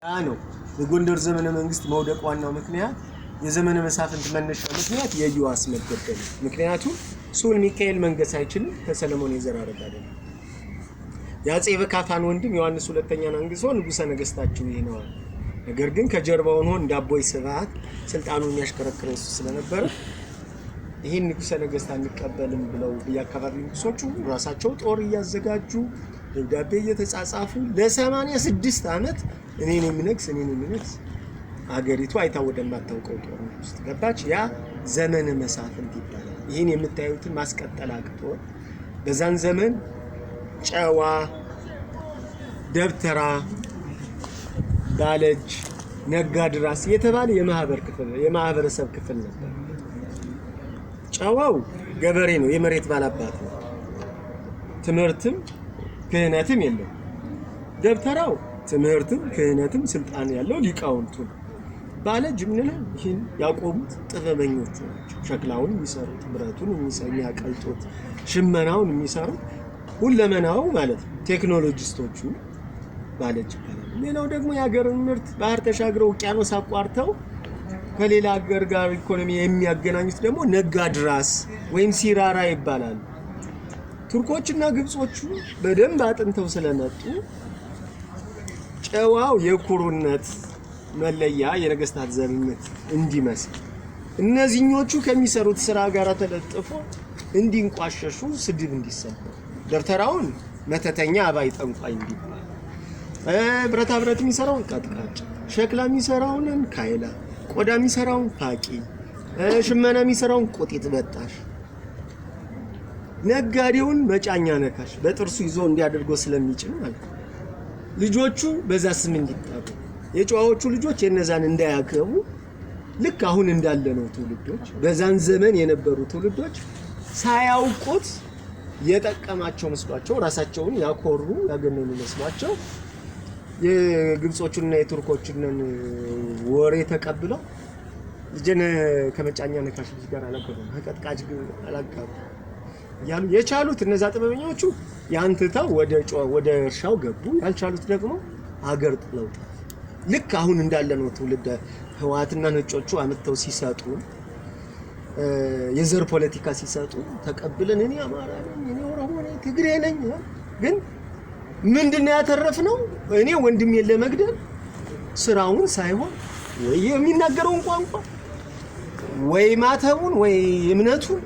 ነው የጎንደር ዘመነ መንግስት መውደቅ ዋናው ምክንያት የዘመነ መሳፍንት መነሻ ምክንያት የኢዮአስ መገደል ምክንያቱም ሱል ሚካኤል መንገስ አይችልም ከሰለሞን የዘራረግ አይደለም ያጼ በካፋን ወንድም ዮሐንስ ሁለተኛን አንግሶ ንጉሰ ነገስታቸው ይሄ ነው ነገር ግን ከጀርባው ሆኖ እንዳቦይ ስብሐት ስልጣኑን ያሽከረክረው ስለነበር ይሄን ንጉሰ ነገስት አንቀበልም ብለው በየአካባቢው ንጉሶቹ ራሳቸው ጦር ያዘጋጁ ደብዳቤ እየተጻጻፉ ለ86 አመት እኔ ነኝ ምንክስ አገሪቱ አይታወደም ማታውቀው ጦርነት ውስጥ ገባች ያ ዘመነ መሳፍንት ይባላል ይሄን የምታዩትን ማስቀጠል አቅቶ በዛን ዘመን ጨዋ ደብተራ ባለጅ ነጋድራስ የተባለ የማህበረሰብ ክፍል ነበር ጨዋው ገበሬ ነው የመሬት ባላባት ነው ትምህርትም ክህነትም የለው ደብተራው ትምህርትም ክህነትም ስልጣን ያለው ሊቃውንቱ ባለጅ ምን ነው ይሄን ያቆሙት ጥበበኞቹ ሸክላውን የሚሰሩት ብረቱን የሚያቀልጡት ሽመናውን የሚሰሩት ሁለመናው ማለት ቴክኖሎጂስቶቹ ባለጅ ይባላል ሌላው ደግሞ የሀገርን ምርት ባህር ተሻግረው ውቅያኖስ አቋርተው ከሌላ ሀገር ጋር ኢኮኖሚ የሚያገናኙት ደግሞ ነጋድራስ ወይም ሲራራ ይባላል ቱርኮችና ግብጾቹ በደንብ አጥንተው ስለመጡ ጨዋው የኩሩነት መለያ የነገስታት ዘርነት እንዲመስል እነዚህኞቹ ከሚሰሩት ስራ ጋር ተለጥፎ እንዲንቋሸሹ ስድብ እንዲሰበው ደብተራውን መተተኛ አባይ ጠንቋይ እንዲባል ብረታ ብረት የሚሰራውን ቀጥቃጭ ሸክላ የሚሰራውን ካይላ ቆዳ የሚሰራውን ፋቂ ሽመና የሚሰራውን ቆጢት በጣሽ ነጋዴውን መጫኛ ነካሽ በጥርሱ ይዞ እንዲያደርገው ስለሚጭን ማለት ልጆቹ በዛ ስም እንዲጣጡ የጨዋዎቹ ልጆች የነዛን እንዳያከቡ ልክ አሁን እንዳለ ነው ትውልዶች በዛን ዘመን የነበሩ ትውልዶች ሳያውቁት የጠቀማቸው መስሏቸው ራሳቸውን ያኮሩ ያገነኑ መስሏቸው የግብጾቹና የቱርኮቹን ወሬ ተቀብለው ልጅነ ከመጫኛ ነካሽ ጋር አላቀሩም ከቀጥቃጭ አላቀሩ ያሉ የቻሉት እነዛ ጥበበኞቹ ያንተታው ወደ እርሻው ገቡ ያልቻሉት ደግሞ ሀገር ጥለው ልክ አሁን እንዳለ ነው ትውልድ ህዋትና ነጮቹ አመጣው ሲሰጡ የዘር ፖለቲካ ሲሰጡ ተቀብለን እኔ አማራ ነኝ እኔ ኦሮሞ ነኝ ትግሬ ነኝ ግን ምንድነው ያተረፍነው እኔ ወንድም ለመግደል ስራውን ሳይሆን ወይ የሚናገረውን ቋንቋ ወይ ማተቡን ወይ እምነቱን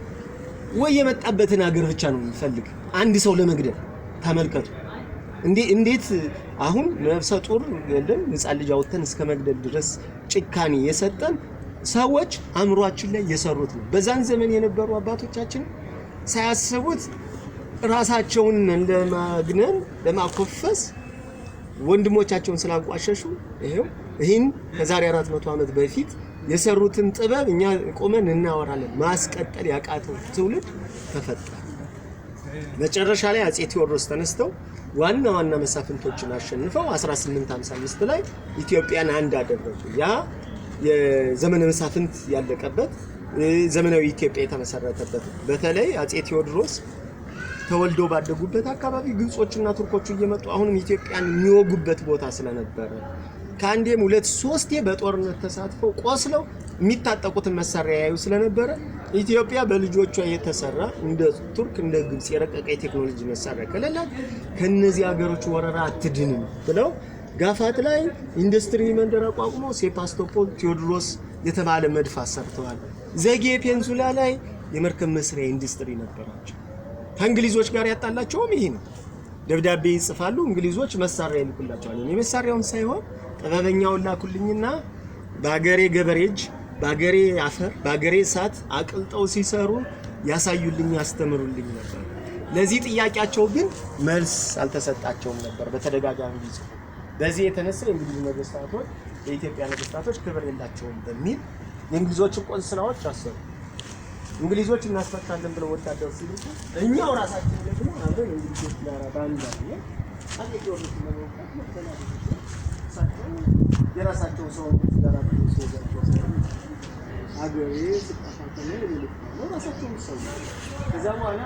ወይ የመጣበትን ሀገር ብቻ ነው የሚፈልግ አንድ ሰው ለመግደል ተመልከቱ እንዴት አሁን ነፍሰ ጡር ገለን ህፃን ልጅ አውጥተን እስከ መግደል ድረስ ጭካኔ የሰጠን ሰዎች አምሯችን ላይ የሰሩት ነው በዛን ዘመን የነበሩ አባቶቻችን ሳያስቡት ራሳቸውን ለማግነን ለማኮፈስ ወንድሞቻቸውን ስላንቋሸሹ ይሄን ከዛሬ 400 አመት በፊት የሰሩትን ጥበብ እኛ ቆመን እናወራለን ማስቀጠል ያቃተው ትውልድ ተፈጠረ መጨረሻ ላይ አጼ ቴዎድሮስ ተነስተው ዋና መሳፍንቶችን አሸንፈው 1855 ላይ ኢትዮጵያን አንድ አደረጉ ያ የዘመነ መሳፍንት ያለቀበት ዘመናዊ ኢትዮጵያ የተመሰረተበት በተለይ አጼ ቴዎድሮስ ተወልደው ባደጉበት አካባቢ ግብጾችና ቱርኮች እየመጡ አሁንም ኢትዮጵያን የሚወጉበት ቦታ ስለነበረ ካንዴም 2-3 በጦርነት ተሳትፈው ቆስለው የሚታጠቁትን መሳሪያ ያዩ ስለነበረ ኢትዮጵያ በልጆቿ የተሰራ እንደ ቱርክ እንደ ግብጽ የረቀቀ ቴክኖሎጂ መሳሪያ ከሌላት ከነዚህ ሀገሮች ወረራ አትድንም ብለው ጋፋት ላይ ኢንዱስትሪ መንደር አቋቁመው ሴፓስቶፖል ቴዎድሮስ የተባለ መድፍ አሰርተዋል ዘጌ ፔንሱላ ላይ የመርከብ መስሪያ ኢንዱስትሪ ነበራቸው ከእንግሊዞች ጋር ያጣላቸውም ይሄ ነው ደብዳቤ ይጽፋሉ እንግሊዞች መሳሪያ ይልኩላቸዋል እኔ መሳሪያውን ሳይሆን ጥበበኛውን ላኩልኝና ባገሬ ገበሬጅ ባገሬ አፈር ባገሬ ሳት አቅልጠው ሲሰሩ ያሳዩልኝ ያስተምሩልኝ ነበር ለዚህ ጥያቄያቸው ግን መልስ አልተሰጣቸውም ነበር በተደጋጋሚ ጊዜ በዚህ የተነሳ እንግሊዝ ነገስታቶች የኢትዮጵያ ነገስታቶች ክብር የላቸውም በሚል የእንግሊዞች ቆንስላዎች አሰሩ እንግሊዞች እናስፈታለን ብለው ወታደር ሲልኩ እኛው ራሳችን ደግሞ አብረን እንግሊዞች ጋር ባንዳ ነው አጥቂዎች ነው የራሳቸው ሰው ጋር ሲወዛቸው አገሬ ስጣፋተነ ነው ራሳቸው ሰው ከዛ በኋላ